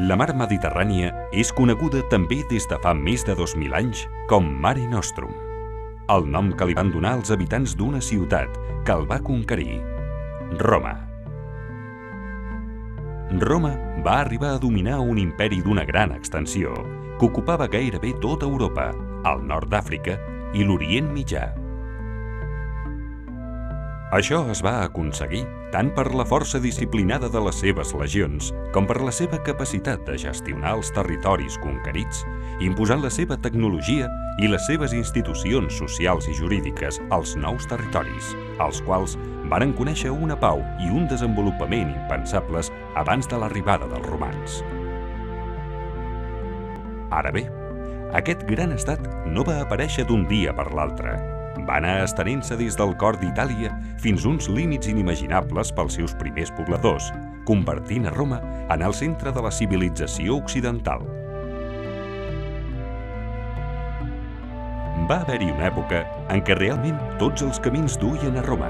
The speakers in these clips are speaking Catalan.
La mar Mediterrània és coneguda també des de fa més de 2.000 anys com Mare Nostrum, el nom que li van donar els habitants d'una ciutat que el va conquerir, Roma. Roma va arribar a dominar un imperi d'una gran extensió que ocupava gairebé tota Europa, el nord d'Àfrica i l'Orient Mitjà. Això es va aconseguir tant per la força disciplinada de les seves legions com per la seva capacitat de gestionar els territoris conquerits, imposant la seva tecnologia i les seves institucions socials i jurídiques als nous territoris, als quals varen conèixer una pau i un desenvolupament impensables abans de l'arribada dels romans. Ara bé, aquest gran estat no va aparèixer d'un dia per l'altre. Va anar estenent-se des del cor d'Itàlia fins uns límits inimaginables pels seus primers pobladors, convertint a Roma en el centre de la civilització occidental. Va haver-hi una època en què realment tots els camins duien a Roma.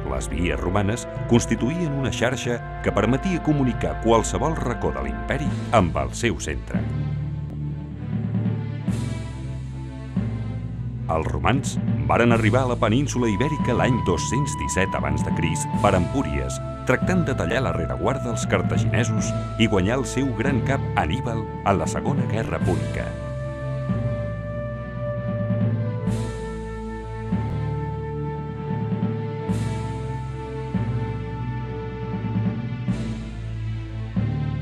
Les vies romanes constituïen una xarxa que permetia comunicar qualsevol racó de l'imperi amb el seu centre. Els romans varen arribar a la península ibèrica l'any 217 a.C. per Empúries, tractant de tallar la rereguarda dels cartaginesos i guanyar el seu gran cap Anníbal en la Segona Guerra Púnica.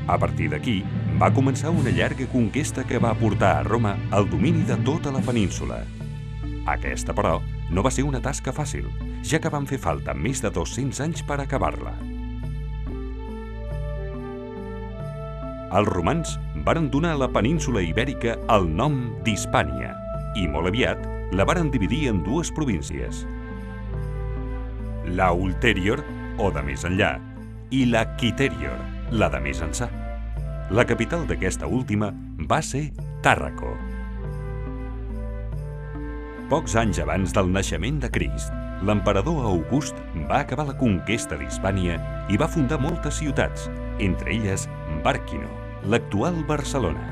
A partir d'aquí, va començar una llarga conquesta que va portar a Roma el domini de tota la península. Aquesta, però, no va ser una tasca fàcil, ja que van fer falta més de 200 anys per acabar-la. Els romans varen donar a la península ibèrica el nom d'Hispània i molt aviat la varen dividir en dues províncies. La Ulterior, o de més enllà, i la Quiterior, la de més ençà. La capital d'aquesta última va ser Tàrraco. Pocs anys abans del naixement de Crist, l'emperador August va acabar la conquesta d'Hispània i va fundar moltes ciutats, entre elles Bàrquino, l'actual Barcelona.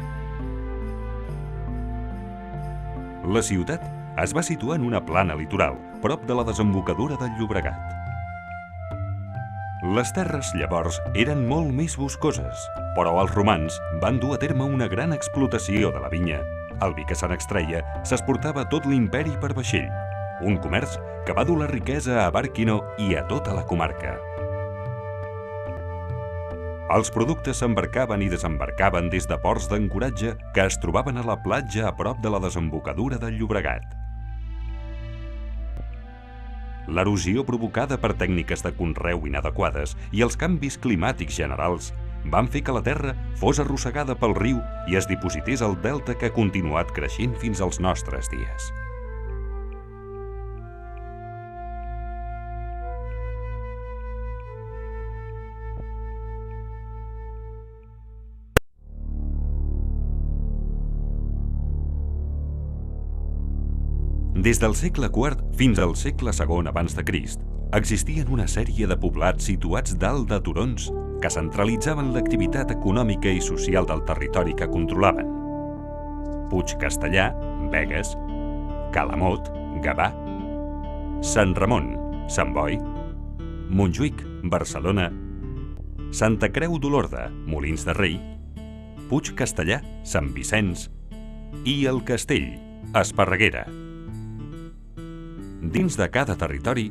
La ciutat es va situar en una plana litoral, prop de la desembocadura del Llobregat. Les terres llavors eren molt més boscoses, però els romans van dur a terme una gran explotació de la vinya. El vi que se n'extreia s'exportava a tot l'imperi per vaixell, un comerç que va dur la riquesa a Bàrquino i a tota la comarca. Els productes s'embarcaven i desembarcaven des de ports d'ancoratge que es trobaven a la platja a prop de la desembocadura del Llobregat. L'erosió provocada per tècniques de conreu inadequades i els canvis climàtics generals van fer que la terra fos arrossegada pel riu i es diposités al delta que ha continuat creixent fins als nostres dies. Des del segle IV fins al segle II abans de Crist, existien una sèrie de poblats situats dalt de turons que centralitzaven l'activitat econòmica i social del territori que controlaven. Puig Castellar, Begues, Calamot, Gavà, Sant Ramon, Sant Boi, Montjuïc, Barcelona, Santa Creu d'Olorda, Molins de Rei, Puig Castellar, Sant Vicenç i el Castell, Esparreguera. Dins de cada territori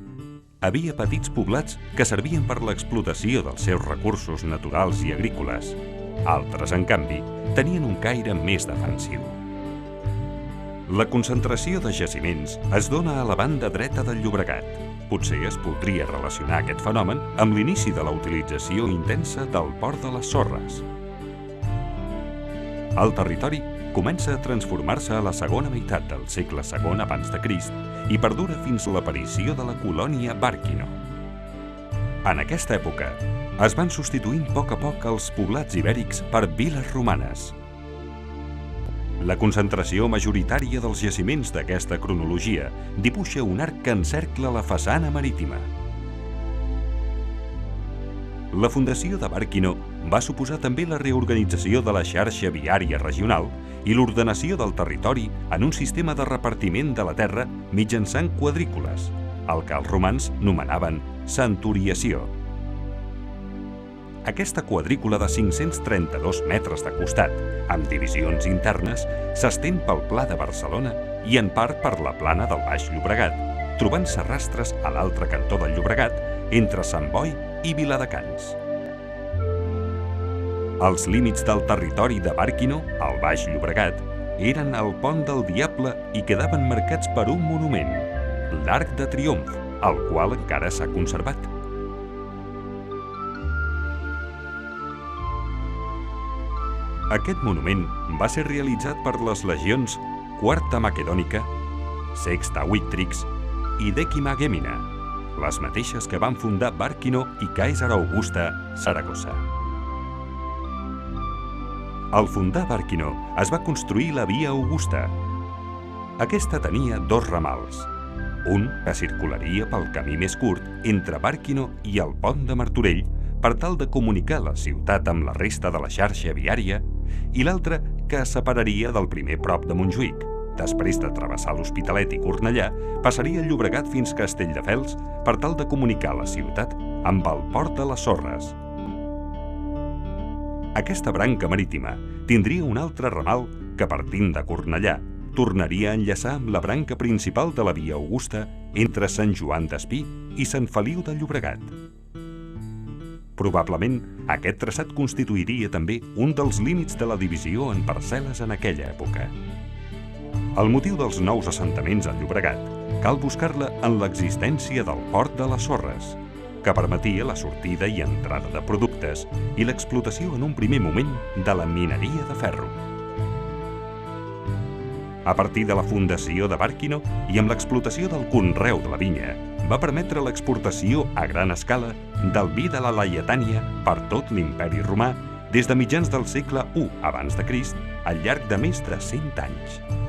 havia petits poblats que servien per l'explotació dels seus recursos naturals i agrícoles. Altres, en canvi, tenien un caire més defensiu. La concentració de jaciments es dona a la banda dreta del Llobregat. Potser es podria relacionar aquest fenomen amb l'inici de la utilització intensa del port de les Sorres. El territori comença a transformar-se a la segona meitat del segle II abans de Crist i perdura fins a l'aparició de la colònia Bàrquino. En aquesta època es van substituint a poc els poblats ibèrics per viles romanes. La concentració majoritària dels jaciments d'aquesta cronologia dibuixa un arc que encercla la façana marítima. La fundació de Bàrquino va suposar també la reorganització de la xarxa viària regional i l'ordenació del territori en un sistema de repartiment de la terra mitjançant quadrícules, el que els romans nomenaven centuriació. Aquesta quadrícula de 532 metres de costat, amb divisions internes, s'estén pel Pla de Barcelona i en part per la plana del Baix Llobregat, trobant-se rastres a l'altre cantó del Llobregat, entre Sant Boi i Viladecans. Els límits del territori de Bàrquino, al Baix Llobregat, eren el Pont del Diable i quedaven marcats per un monument, l'Arc de Triomf, el qual encara s'ha conservat. Aquest monument va ser realitzat per les legions Quarta Macedònica, Sexta Victrix i Decima Gemina, les mateixes que van fundar Bàrquino i Caesar Augusta, Saragossa. Al fundar Bàrquino es va construir la Via Augusta. Aquesta tenia dos ramals, un que circularia pel camí més curt entre Bàrquino i el Pont de Martorell per tal de comunicar la ciutat amb la resta de la xarxa viària, i l'altre que es separaria del primer prop de Montjuïc. Després de travessar l'Hospitalet i Cornellà, passaria el Llobregat fins Castelldefels per tal de comunicar la ciutat amb el Port de les Sorres. Aquesta branca marítima tindria un altre ramal que, partint de Cornellà, tornaria a enllaçar amb la branca principal de la Via Augusta entre Sant Joan d'Espí i Sant Feliu de Llobregat. Probablement, aquest traçat constituiria també un dels límits de la divisió en parcel·les en aquella època. El motiu dels nous assentaments al Llobregat cal buscar-la en l'existència del Port de les Sorres, que permetia la sortida i entrada de productes i l'explotació en un primer moment de la mineria de ferro. A partir de la fundació de Bàrquino i amb l'explotació del conreu de la vinya, va permetre l'exportació a gran escala del vi de la Laietània per tot l'imperi romà des de mitjans del segle I abans de Crist al llarg de més de 100 anys.